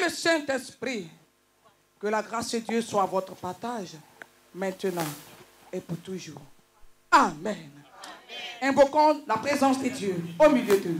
le Saint-Esprit. Que la grâce de Dieu soit à votre partage, maintenant et pour toujours. Amen. Invoquons la présence de Dieu au milieu de nous.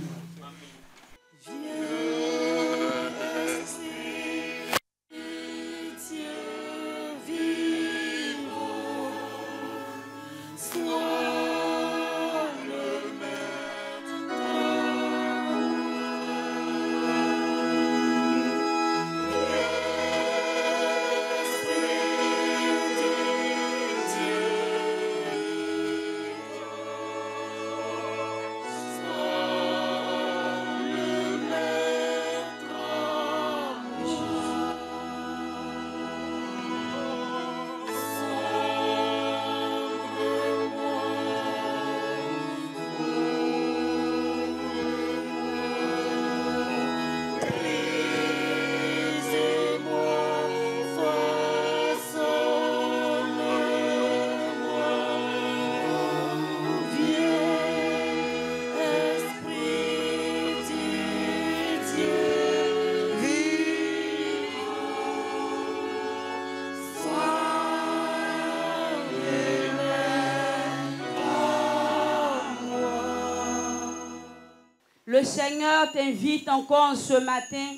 Le Seigneur t'invite encore ce matin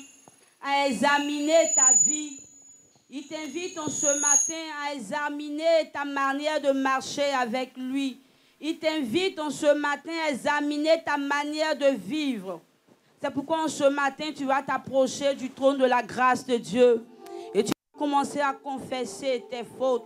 à examiner ta vie. Il t'invite ce matin à examiner ta manière de marcher avec lui. Il t'invite ce matin à examiner ta manière de vivre. C'est pourquoi ce matin, tu vas t'approcher du trône de la grâce de Dieu. Et tu vas commencer à confesser tes fautes.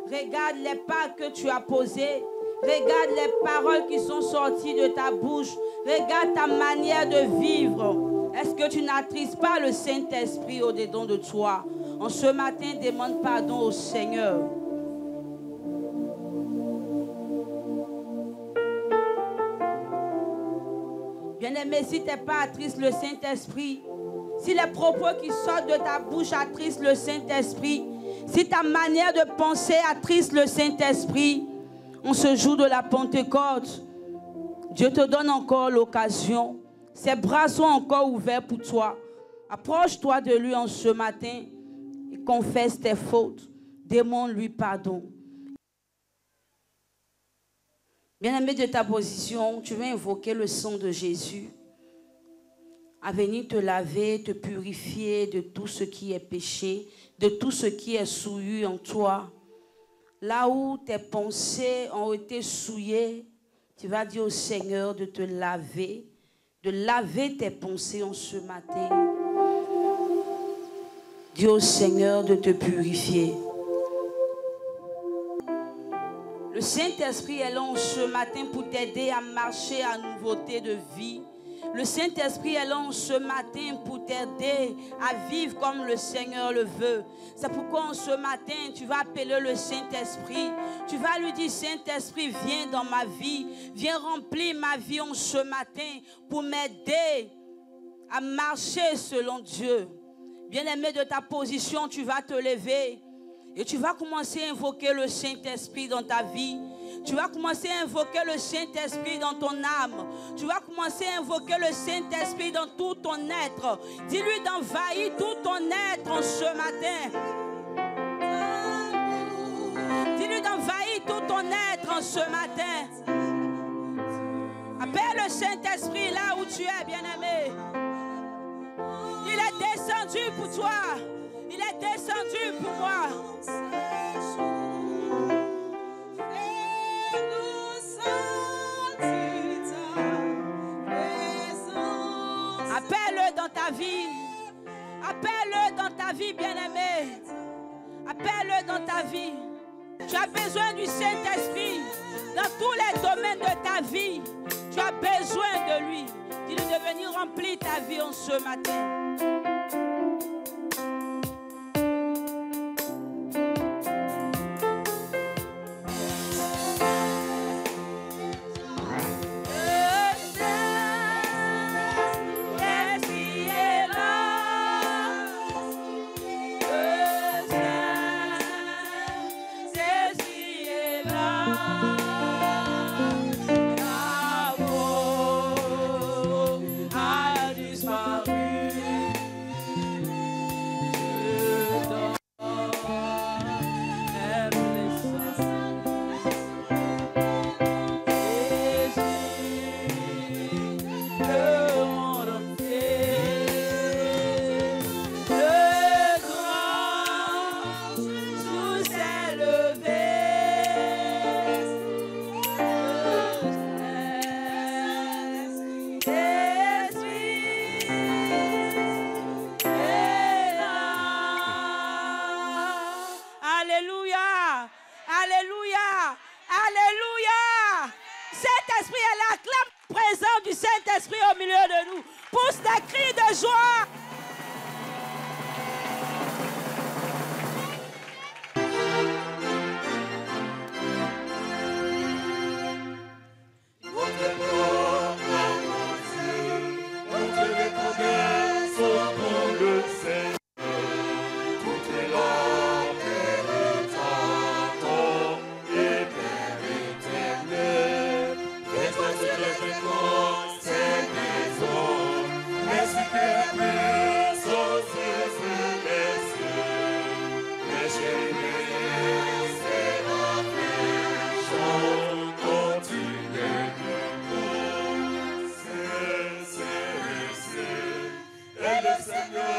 Regarde les pas que tu as posés. Regarde les paroles qui sont sorties de ta bouche. Regarde ta manière de vivre. Est-ce que tu n'attristes pas le Saint-Esprit au-dedans de toi? En ce matin, demande pardon au Seigneur. Bien-aimé, si tu n'es pas attriste le Saint-Esprit, si les propos qui sortent de ta bouche attristent le Saint-Esprit, si ta manière de penser attriste le Saint-Esprit, en ce jour de la Pentecôte, Dieu te donne encore l'occasion. Ses bras sont encore ouverts pour toi. Approche-toi de lui en ce matin et confesse tes fautes. Demande-lui pardon. Bien-aimé de ta position, tu vas invoquer le sang de Jésus à venir te laver, te purifier de tout ce qui est péché, de tout ce qui est souillé en toi. Là où tes pensées ont été souillées, tu vas dire au Seigneur de te laver, de laver tes pensées en ce matin. Dis au Seigneur de te purifier. Le Saint-Esprit est là ce matin pour t'aider à marcher à nouveauté de vie. Le Saint-Esprit est là ce matin pour t'aider à vivre comme le Seigneur le veut. C'est pourquoi ce matin, tu vas appeler le Saint-Esprit. Tu vas lui dire, Saint-Esprit, viens dans ma vie. Viens remplir ma vie en ce matin pour m'aider à marcher selon Dieu. Bien-aimé de ta position, tu vas te lever et tu vas commencer à invoquer le Saint-Esprit dans ta vie. Tu vas commencer à invoquer le Saint-Esprit dans ton âme. Tu vas commencer à invoquer le Saint-Esprit dans tout ton être. Dis-lui d'envahir tout ton être en ce matin. Dis-lui d'envahir tout ton être en ce matin. Appelle le Saint-Esprit là où tu es, bien-aimé. Il est descendu pour toi. Il est descendu pour moi. Appelle-le dans ta vie. Appelle-le dans ta vie, bien-aimé. Appelle-le dans ta vie. Tu as besoin du Saint-Esprit dans tous les domaines de ta vie. Tu as besoin de lui. Dis-lui de venir remplir ta vie en ce matin. Saint-Esprit, elle acclame la présence du Saint-Esprit au milieu de nous. Pousse des cris de joie. Majesté de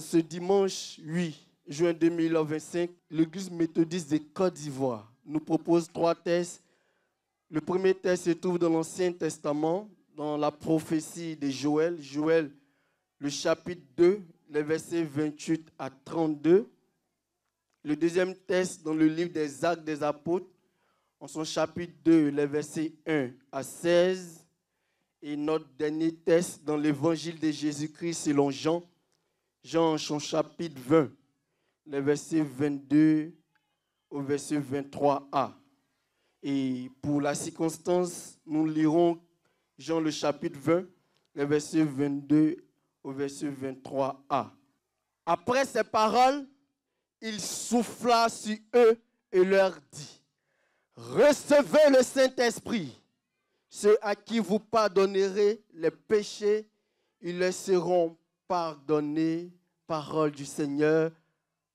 ce dimanche 8 juin 2025, l'Église méthodiste de Côte d'Ivoire nous propose 3 textes. Le premier texte se trouve dans l'Ancien Testament, dans la prophétie de Joël. Joël, le chapitre 2, les versets 28 à 32. Le deuxième texte dans le livre des Actes des Apôtres, en son chapitre 2, les versets 1 à 16. Et notre dernier texte dans l'évangile de Jésus-Christ selon Jean, Jean, son chapitre 20, les versets 22 au verset 23a. Et pour la circonstance, nous lirons Jean le chapitre 20, les versets 22 au verset 23a. Après ces paroles, il souffla sur eux et leur dit, « Recevez le Saint-Esprit. Ceux à qui vous pardonnerez les péchés, ils leur seront pardonnés. » Parole du Seigneur.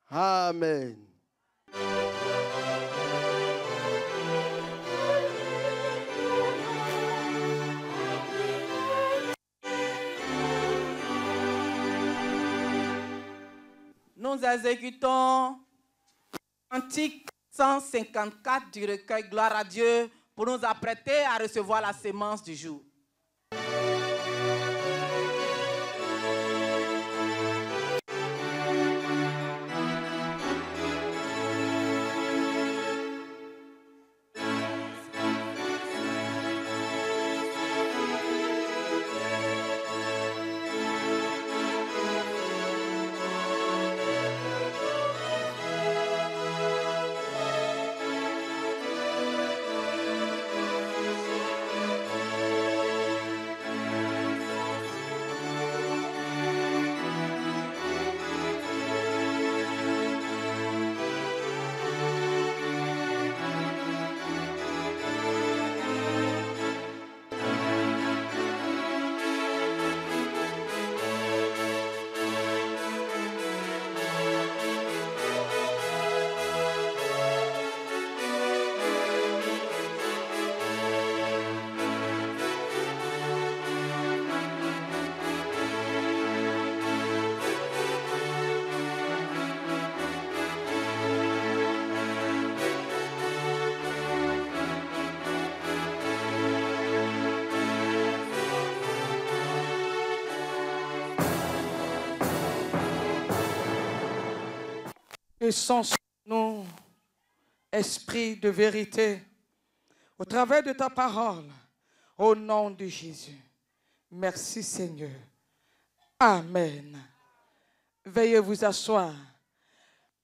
Amen. Nous exécutons Cantique 154 du recueil Gloire à Dieu pour nous apprêter à recevoir la sémence du jour. Que sont sur nous, Esprit de vérité, au travers de ta parole, au nom de Jésus. Merci Seigneur. Amen. Veuillez vous asseoir.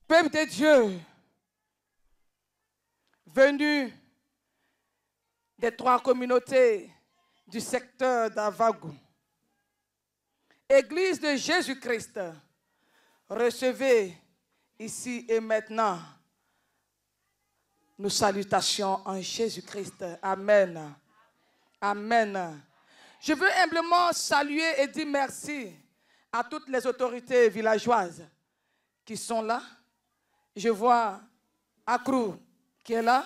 Peuple de Dieu, venu des 3 communautés du secteur d'Avagou, Église de Jésus-Christ, recevez ici et maintenant nos salutations en Jésus-Christ. Amen. Amen. Je veux humblement saluer et dire merci à toutes les autorités villageoises qui sont là. Je vois Akrou qui est là.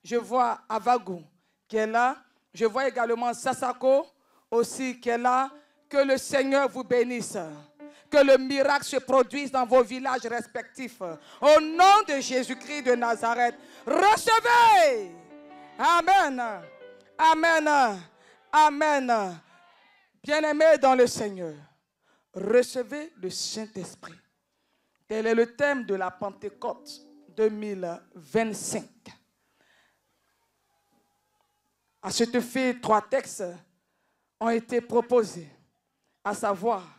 Je vois Avagou qui est là. Je vois également Sassako aussi qui est là. Que le Seigneur vous bénisse. Que le miracle se produise dans vos villages respectifs. Au nom de Jésus-Christ de Nazareth, recevez. Amen. Amen. Amen. Bien-aimés dans le Seigneur, recevez le Saint-Esprit. Tel est le thème de la Pentecôte 2025. À cet effet, 3 textes ont été proposés, à savoir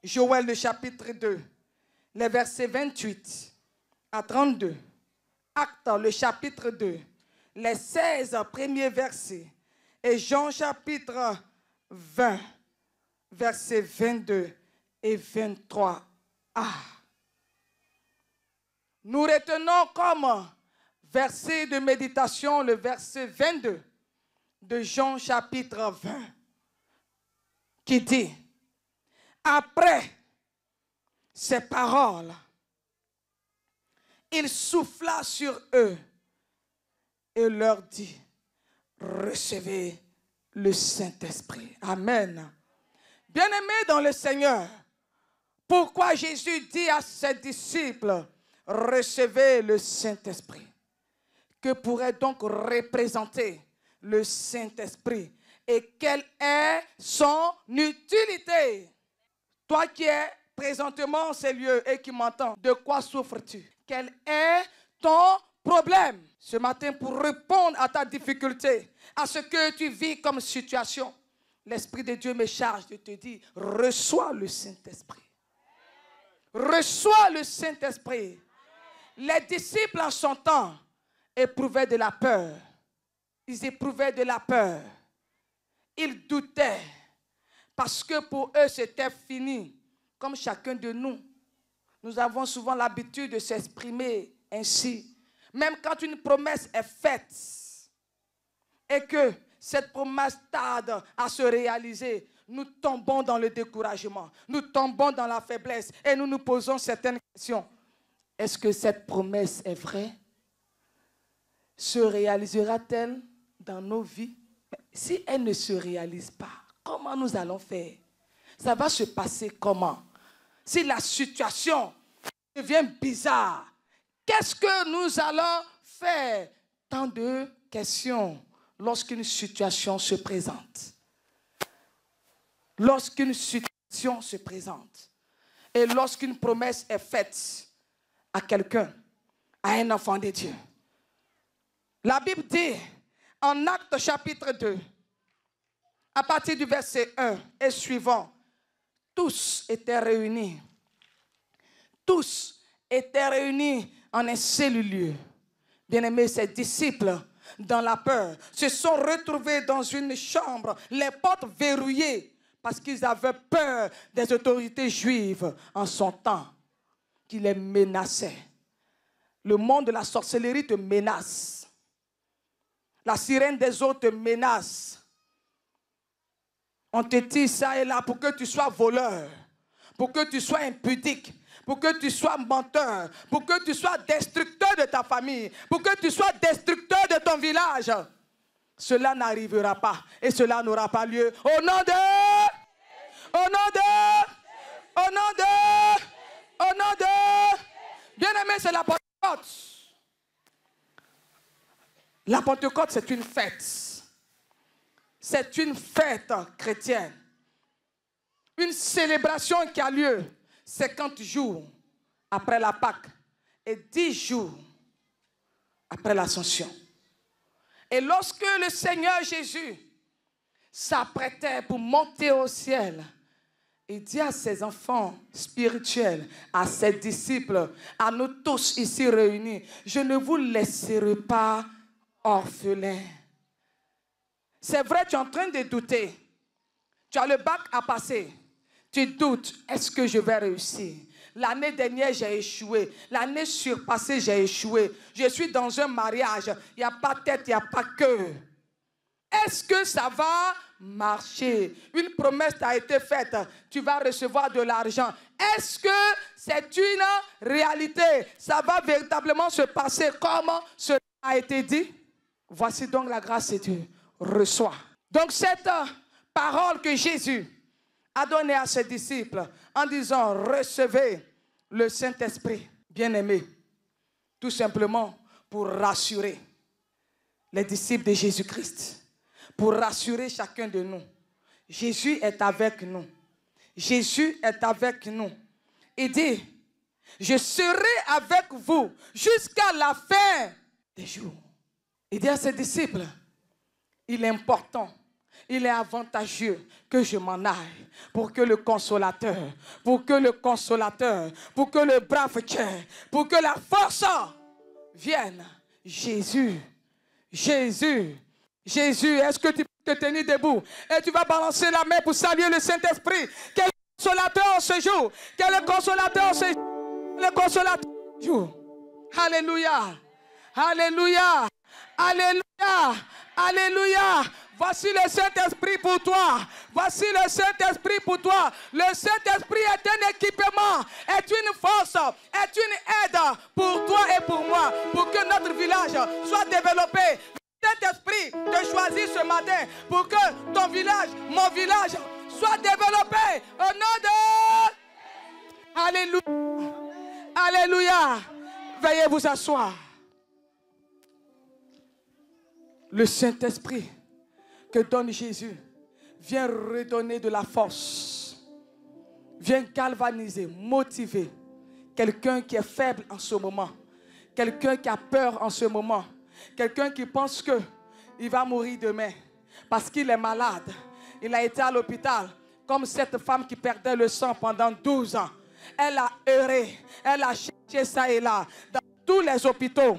Joël le chapitre 2, les versets 28 à 32. Actes le chapitre 2, les 16 premiers versets. Et Jean chapitre 20, versets 22 et 23a. Nous retenons comme verset de méditation le verset 22 de Jean chapitre 20 qui dit: après ces paroles, il souffla sur eux et leur dit: recevez le Saint-Esprit. Amen. Bien-aimés dans le Seigneur, Pourquoi Jésus dit à ses disciples, recevez le Saint-Esprit. Que pourrait donc représenter le Saint-Esprit et quelle est son utilité? Toi qui es présentement en ces lieux et qui m'entends, de quoi souffres-tu? Quel est ton problème ce matin pour répondre à ta difficulté, à ce que tu vis comme situation? L'Esprit de Dieu me charge de te dire, reçois le Saint-Esprit. Reçois le Saint-Esprit. Les disciples en son temps éprouvaient de la peur. Ils éprouvaient de la peur. Ils doutaient. Parce que pour eux, c'était fini. Comme chacun de nous. Nous avons souvent l'habitude de s'exprimer ainsi. Même quand une promesse est faite et que cette promesse tarde à se réaliser, nous tombons dans le découragement. Nous tombons dans la faiblesse et nous nous posons certaines questions. Est-ce que cette promesse est vraie? Se réalisera-t-elle dans nos vies? Si elle ne se réalise pas, comment nous allons faire? Ça va se passer comment? Si la situation devient bizarre, qu'est-ce que nous allons faire? Tant de questions lorsqu'une situation se présente. Lorsqu'une situation se présente et lorsqu'une promesse est faite à quelqu'un, à un enfant de Dieu. La Bible dit en Actes chapitre 2, à partir du verset 1 et suivant, tous étaient réunis. Tous étaient réunis en un seul lieu. Bien-aimés, ces disciples, dans la peur, se sont retrouvés dans une chambre, les portes verrouillées, parce qu'ils avaient peur des autorités juives en son temps, qui les menaçaient. Le monde de la sorcellerie te menace. La sirène des eaux te menace. On te dit ça et là pour que tu sois voleur, pour que tu sois impudique, pour que tu sois menteur, pour que tu sois destructeur de ta famille, pour que tu sois destructeur de ton village. Cela n'arrivera pas et cela n'aura pas lieu. Au nom de... Bien-aimé, c'est la Pentecôte. La Pentecôte, c'est une fête. C'est une fête chrétienne. Une célébration qui a lieu 50 jours après la Pâque et 10 jours après l'Ascension. Et lorsque le Seigneur Jésus s'apprêtait pour monter au ciel, il dit à ses enfants spirituels, à ses disciples, à nous tous ici réunis, je ne vous laisserai pas orphelins. C'est vrai, tu es en train de douter. Tu as le bac à passer. Tu doutes, est-ce que je vais réussir? L'année dernière, j'ai échoué. L'année surpassée, j'ai échoué. Je suis dans un mariage. Il n'y a pas tête, il n'y a pas queue. Est-ce que ça va marcher? Une promesse t'a été faite. Tu vas recevoir de l'argent. Est-ce que c'est une réalité? Ça va véritablement se passer comme cela a été dit? Voici donc la grâce de Dieu. Reçois. Donc cette parole que Jésus a donnée à ses disciples en disant recevez le Saint-Esprit, bien-aimé, tout simplement pour rassurer les disciples de Jésus-Christ, pour rassurer chacun de nous. Jésus est avec nous. Jésus est avec nous. Il dit, je serai avec vous jusqu'à la fin des jours. Il dit à ses disciples, il est important, il est avantageux que je m'en aille pour que le consolateur, pour que le brave cœur, pour que la force vienne. Jésus, est-ce que tu peux te tenir debout et tu vas balancer la main pour saluer le Saint-Esprit? Quel consolateur en ce jour? Quel est le consolateur en ce jour? Le consolateur en ce jour. Alléluia, alléluia, alléluia, alléluia. Voici le Saint-Esprit pour toi. Voici le Saint-Esprit pour toi. Le Saint-Esprit est un équipement, est une force, est une aide pour toi et pour moi, pour que notre village soit développé. Le Saint-Esprit te choisit ce matin pour que ton village, mon village, soit développé au nom de... Alléluia. Alléluia. Veuillez vous asseoir. Le Saint-Esprit que donne Jésus vient redonner de la force. Vient galvaniser, motiver quelqu'un qui est faible en ce moment. Quelqu'un qui a peur en ce moment. Quelqu'un qui pense qu'il va mourir demain parce qu'il est malade. Il a été à l'hôpital comme cette femme qui perdait le sang pendant 12 ans. Elle a erré, elle a cherché ça et là dans tous les hôpitaux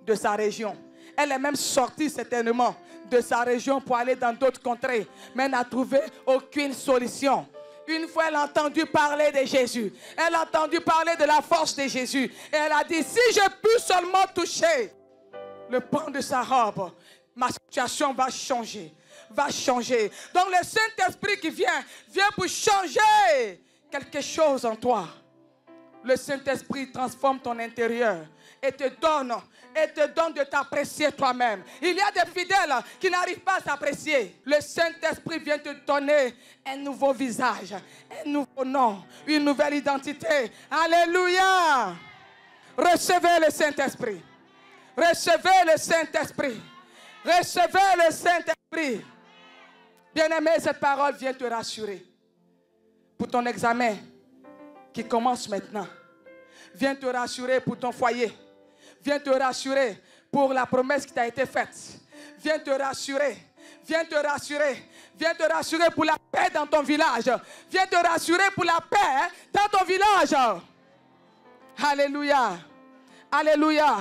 de sa région. Elle est même sortie certainement de sa région pour aller dans d'autres contrées, mais elle n'a trouvé aucune solution. Une fois, elle a entendu parler de Jésus. Elle a entendu parler de la force de Jésus. Et elle a dit, si je peux seulement toucher le pan de sa robe, ma situation va changer. Va changer. Donc le Saint-Esprit qui vient pour changer quelque chose en toi. Le Saint-Esprit transforme ton intérieur et te donne de t'apprécier toi-même. Il y a des fidèles qui n'arrivent pas à s'apprécier. Le Saint-Esprit vient te donner un nouveau visage, un nouveau nom, une nouvelle identité. Alléluia! Recevez le Saint-Esprit. Recevez le Saint-Esprit. Recevez le Saint-Esprit. Bien-aimé, cette parole vient te rassurer pour ton examen qui commence maintenant. Viens te rassurer pour ton foyer. Viens te rassurer pour la promesse qui t'a été faite. Viens te rassurer. Viens te rassurer. Viens te rassurer pour la paix dans ton village. Viens te rassurer pour la paix dans ton village. Alléluia. Alléluia.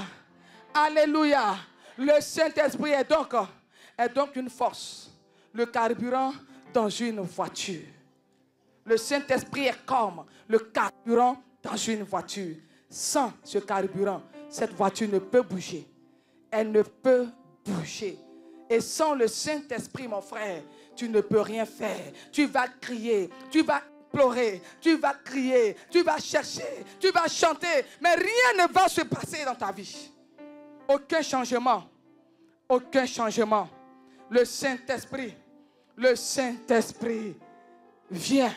Alléluia. Le Saint-Esprit est donc une force. Le carburant dans une voiture. Le Saint-Esprit est comme le carburant dans une voiture. Sans ce carburant, cette voiture ne peut bouger. Elle ne peut bouger. Et sans le Saint-Esprit, mon frère, tu ne peux rien faire. Tu vas crier, tu vas pleurer, tu vas crier, tu vas chercher, tu vas chanter, mais rien ne va se passer dans ta vie. Aucun changement. Aucun changement. Le Saint-Esprit vient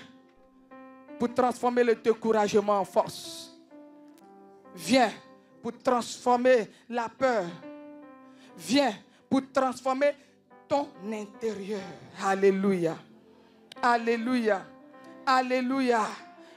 pour transformer le découragement en force. Viens pour transformer la peur. Viens pour transformer ton intérieur. Alléluia. Alléluia. Alléluia.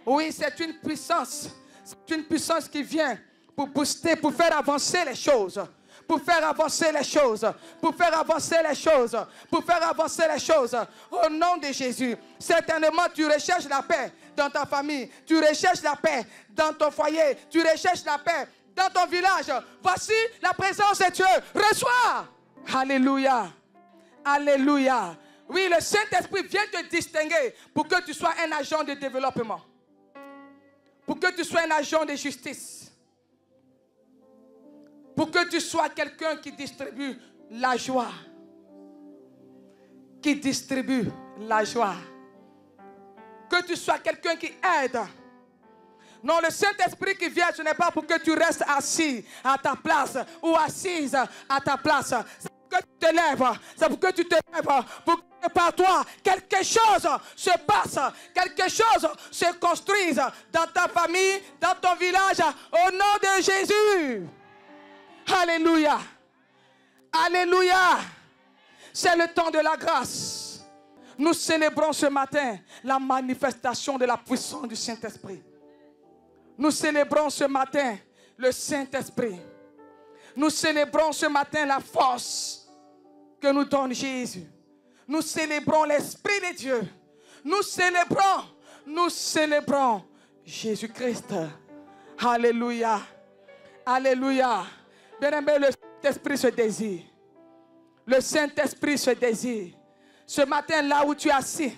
Oui, c'est une puissance. C'est une puissance qui vient pour booster, pour faire avancer les choses. Pour faire avancer les choses, pour faire avancer les choses, pour faire avancer les choses. Au nom de Jésus, certainement tu recherches la paix dans ta famille, tu recherches la paix dans ton foyer, tu recherches la paix dans ton village. Voici la présence de Dieu. Reçois. Alléluia. Alléluia. Oui, le Saint-Esprit vient te distinguer pour que tu sois un agent de développement, pour que tu sois un agent de justice. Pour que tu sois quelqu'un qui distribue la joie. Qui distribue la joie. Que tu sois quelqu'un qui aide. Non, le Saint-Esprit qui vient, ce n'est pas pour que tu restes assis à ta place ou assise à ta place. C'est pour que tu te lèves. C'est pour que tu te lèves. Pour que par toi, quelque chose se passe. Quelque chose se construise dans ta famille, dans ton village. Au nom de Jésus. Alléluia. Alléluia. C'est le temps de la grâce. Nous célébrons ce matin la manifestation de la puissance du Saint-Esprit. Nous célébrons ce matin le Saint-Esprit. Nous célébrons ce matin la force que nous donne Jésus. Nous célébrons l'Esprit de Dieu. Nous célébrons Jésus-Christ. Alléluia. Alléluia. Bien-aimé, le Saint-Esprit se désire. Le Saint-Esprit se désire. Ce matin, là où tu es assis,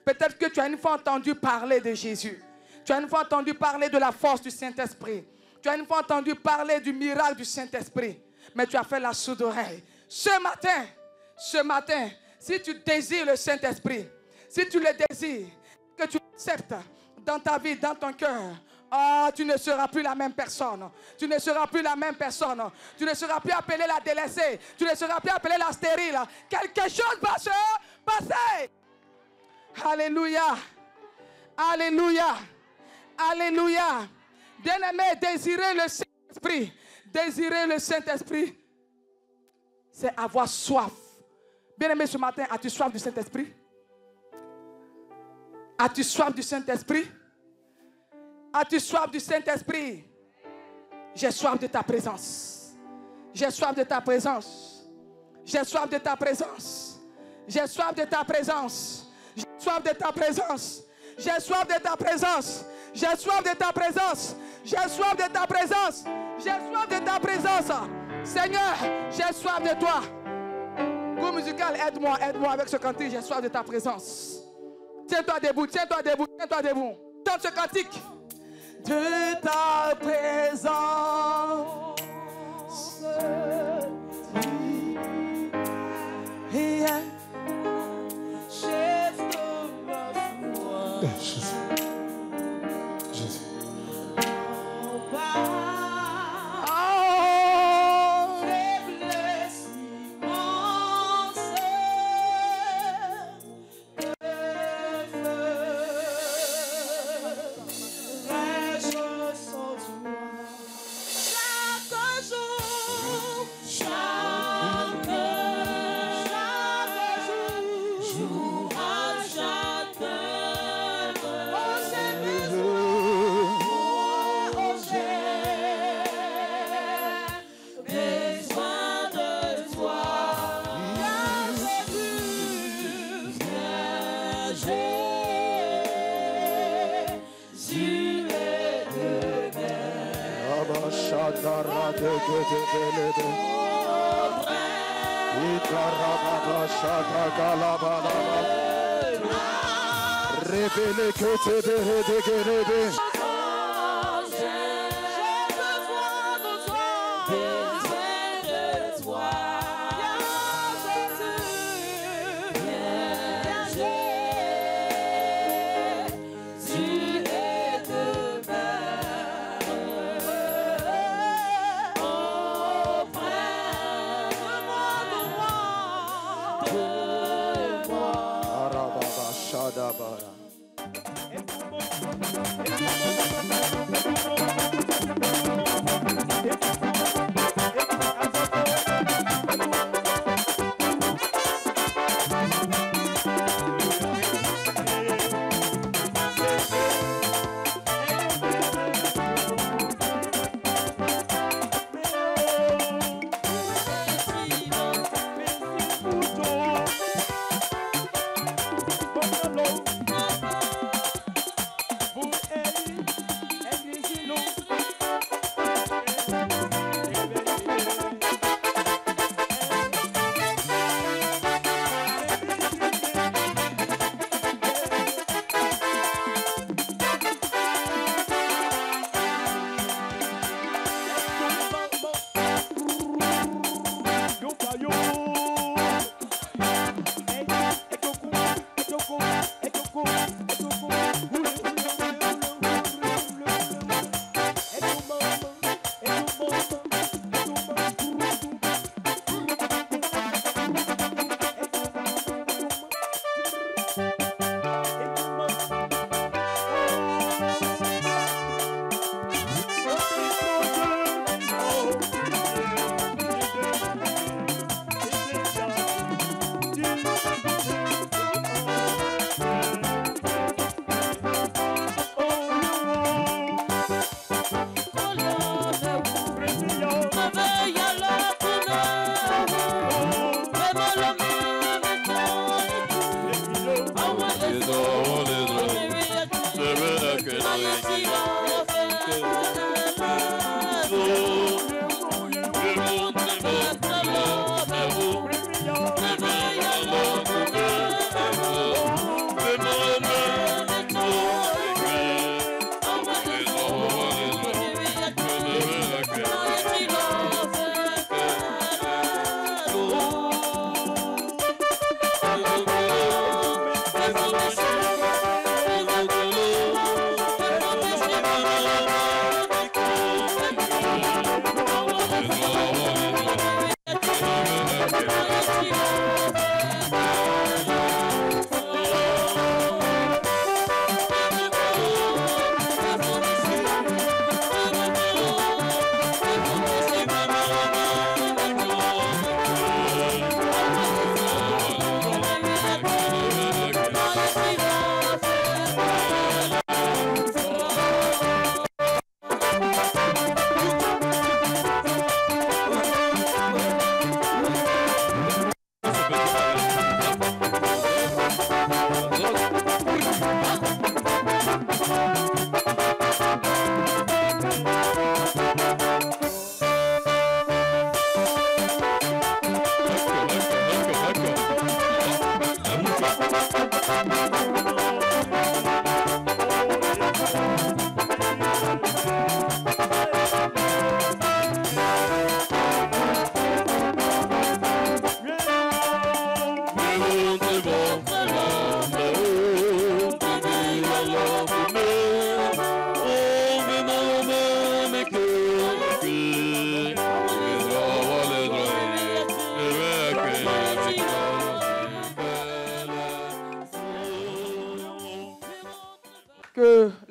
peut-être que tu as une fois entendu parler de Jésus. Tu as une fois entendu parler de la force du Saint-Esprit. Tu as une fois entendu parler du miracle du Saint-Esprit. Mais tu as fait la sourde oreille. Ce matin, si tu désires le Saint-Esprit, si tu le désires, que tu l'acceptes dans ta vie, dans ton cœur, tu ne seras plus la même personne. Tu ne seras plus la même personne. Tu ne seras plus appelé la délaissée. Tu ne seras plus appelé la stérile. Quelque chose va se passer. Alléluia. Alléluia. Alléluia. Bien-aimé, désirer le Saint-Esprit. Désirer le Saint-Esprit, c'est avoir soif. Bien-aimé, ce matin, as-tu soif du Saint-Esprit? As-tu soif du Saint-Esprit? As-tu soif du Saint-Esprit? J'ai soif de ta présence. J'ai soif de ta présence. J'ai soif de ta présence. J'ai soif de ta présence. J'ai soif de ta présence. J'ai soif de ta présence. J'ai soif de ta présence. J'ai soif de ta présence. J'ai soif de ta présence. Seigneur, j'ai soif de toi. Groupe musical, aide-moi avec ce cantique. J'ai soif de ta présence. Tiens-toi debout, tiens-toi debout, tiens-toi debout. Tente ce cantique. De ta présence. Yeah. Chef de ma foi. Jésus. Shadabara.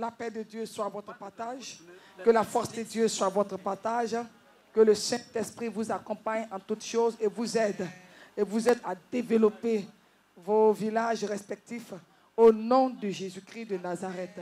la paix de Dieu soit votre partage. Que la force de Dieu soit votre partage. Que le Saint-Esprit vous accompagne en toutes choses et vous aide. Et vous aide à développer vos villages respectifs au nom de Jésus-Christ de Nazareth.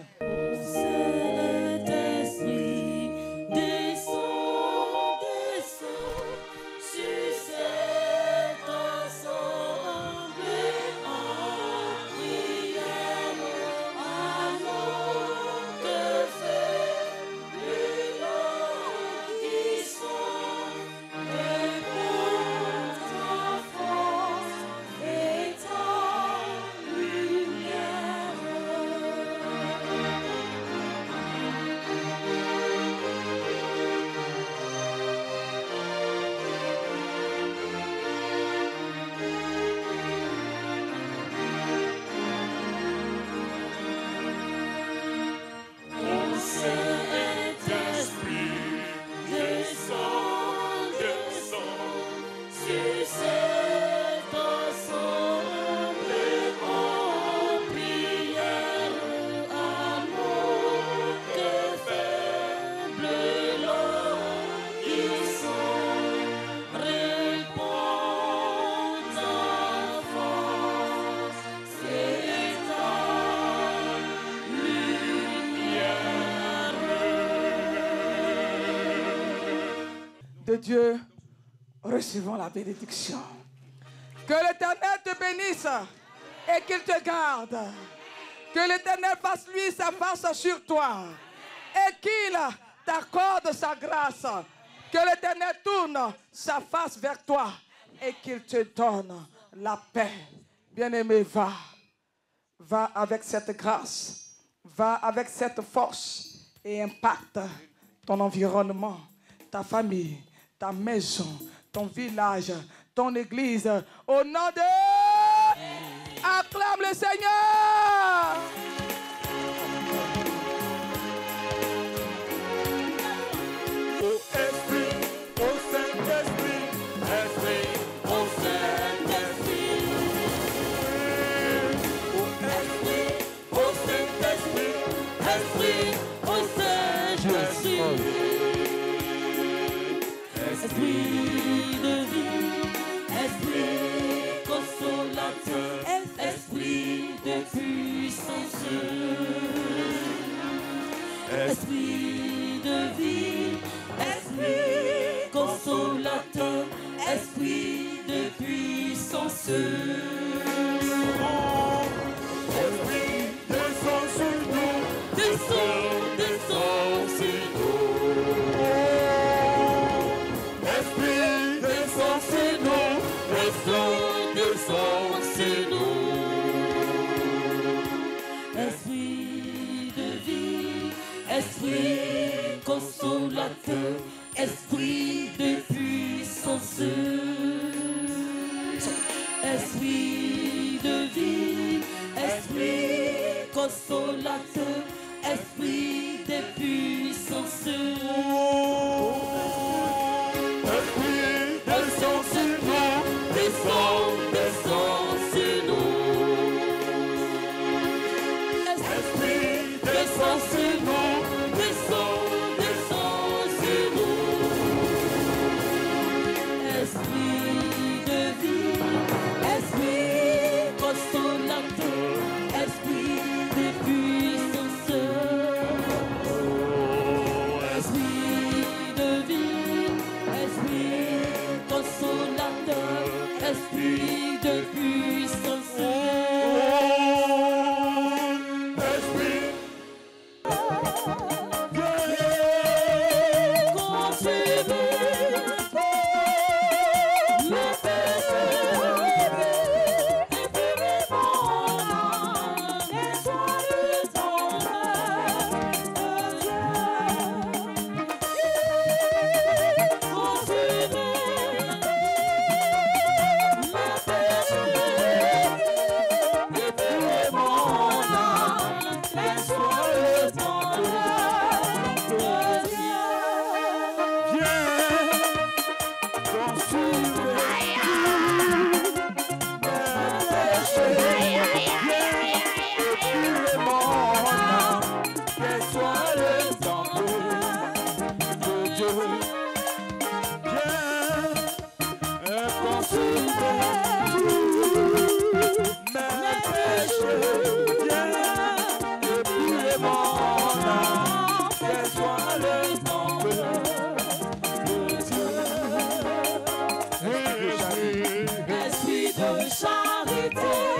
De Dieu, recevons la bénédiction. Que l'Éternel te bénisse et qu'il te garde. Que l'Éternel fasse lui sa face sur toi et qu'il t'accorde sa grâce. Que l'Éternel tourne sa face vers toi et qu'il te donne la paix. Bien-aimé, va. Va avec cette grâce. Va avec cette force et impacte ton environnement, ta famille, ta maison, ton village, ton église. Au nom de... Acclame le Seigneur. Au Esprit, au Saint-Esprit, Esprit, au Saint-Esprit. Au Esprit, au Saint-Esprit, Esprit, au Saint-Esprit. Esprit de vie, esprit consolateur, esprit de puissance. Esprit de vie, esprit consolateur, esprit de puissance. Esprit descend sur nous, descend, descend sur nous. Esprit descend sur nous, descend, descend sur nous. Esprit de vie, esprit consolateur, esprit de puissance. Esprit de vie, esprit consolateur, esprit de puissance. Esprit descend sur nous, descend, descend sur nous. Esprit descend sur nous, descend, descend sur nous. Esprit de vie, esprit consolateur, esprit de puissance. Esprit de vie, esprit consolateur, esprit de puissance. Esprit Esprit de charité,